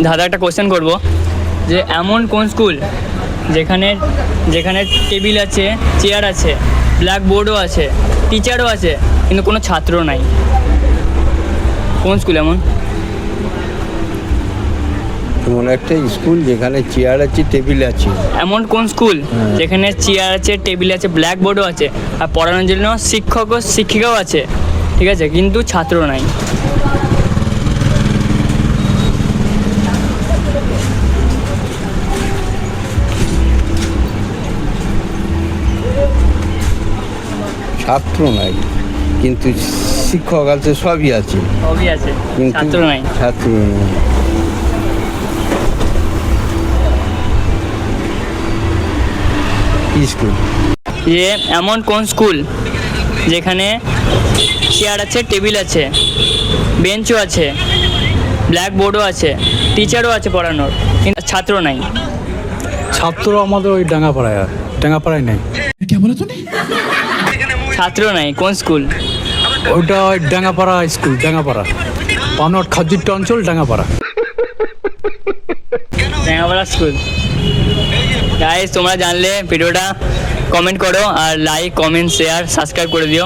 দাদা একটা কোশ্চেন করবো যে এমন কোন স্কুল যেখানে যেখানে টেবিল আছে, চেয়ার আছে, ব্ল্যাক বোর্ডও আছে, টিচারও আছে, কিন্তু কোনো ছাত্র নাই? কোন স্কুল এমন? এমন একটা স্কুল যেখানে চেয়ার আছে, টেবিল আছে। এমন কোন স্কুল যেখানে চেয়ার আছে, টেবিল আছে, ব্ল্যাক বোর্ডও আছে, আর পড়ানোর জন্য শিক্ষক ও শিক্ষিকাও আছে, ঠিক আছে, কিন্তু ছাত্র নাই? ছাত্র নাই কিন্তু শিক্ষক আছে, সবই আছে সবই আছে, কিন্তু ছাত্র নাই। ছাত্র নেই। কি স্কুল? যে এমন কোন স্কুল যেখানে চেয়ার আছে, টেবিল আছে, বেঞ্চও আছে, ব্ল্যাক বোর্ডও আছে, টিচারও আছে পড়ানোর, কিন্তু ছাত্র নাই? ছাত্র আমাদের ওই ডাঙ্গাপাড়ায় নেই। ছাত্র নাই, কোন স্কুল? ওইটা ওই ডাঙ্গাপাড়া স্কুল, ডাঙ্গাপাড়া পানট খাজুরটা অঞ্চল, ডাঙ্গাপাড়া। টেঙ্গাপাড়া স্কুল। গাইস, তোমরা জানলে ভিডিওটা কমেন্ট করো, আর লাইক, কমেন্ট, শেয়ার, সাবস্ক্রাইব করে দিও।